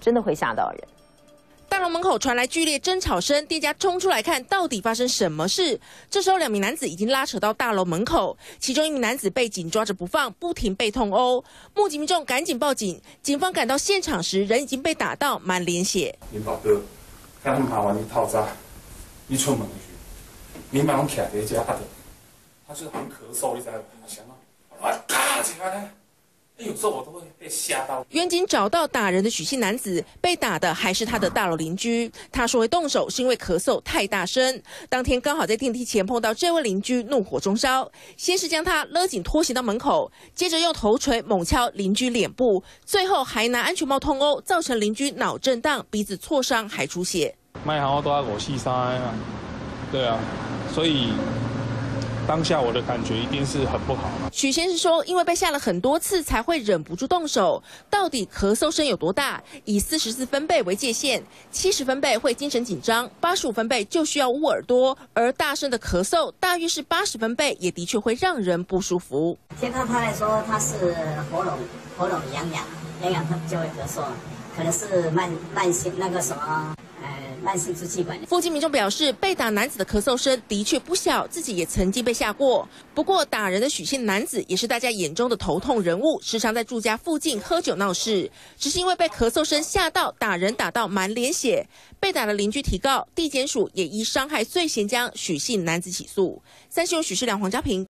真的会吓到人。大楼门口传来剧烈争吵声，店家冲出来看到底发生什么事。这时候2名男子已经拉扯到大楼门口，其中1名男子被紧抓着不放，不停被痛殴。目击民众赶紧报警，警方赶到现场时，人已经被打到满脸血。恁爸哥，看他爬完你套扎，你出门去，恁妈拢徛在这压着，他就是很咳嗽，你知道吗？想啊，咔起来。 有时候我都会被吓到。远警找到打人的许姓男子，被打的还是他的大楼邻居。他说会动手是因为咳嗽太大声。当天刚好在电梯前碰到这位邻居，怒火中烧，先是将他勒紧拖行到门口，接着用头锤猛敲邻居脸部，最后还拿安全帽痛殴，造成邻居脑震荡、鼻子挫伤还出血。卖行我都要543啊，对啊，所以。 当下我的感觉一定是很不好。许先生说，因为被吓了很多次，才会忍不住动手。到底咳嗽声有多大？以44分贝为界限，70分贝会精神紧张，85分贝就需要捂耳朵。而大声的咳嗽，大约是80分贝，也的确会让人不舒服。听到他来说，他是喉咙痒痒，他就会咳嗽，可能是慢性那个什么。 慢性支气管。附近民众表示，被打男子的咳嗽声的确不小，自己也曾经被吓过。不过，打人的许姓男子也是大家眼中的头痛人物，时常在住家附近喝酒闹事。只是因为被咳嗽声吓到，打人打到满脸血，被打的邻居提告，地检署也依伤害罪嫌将许姓男子起诉。3新闻许世良、黄家平。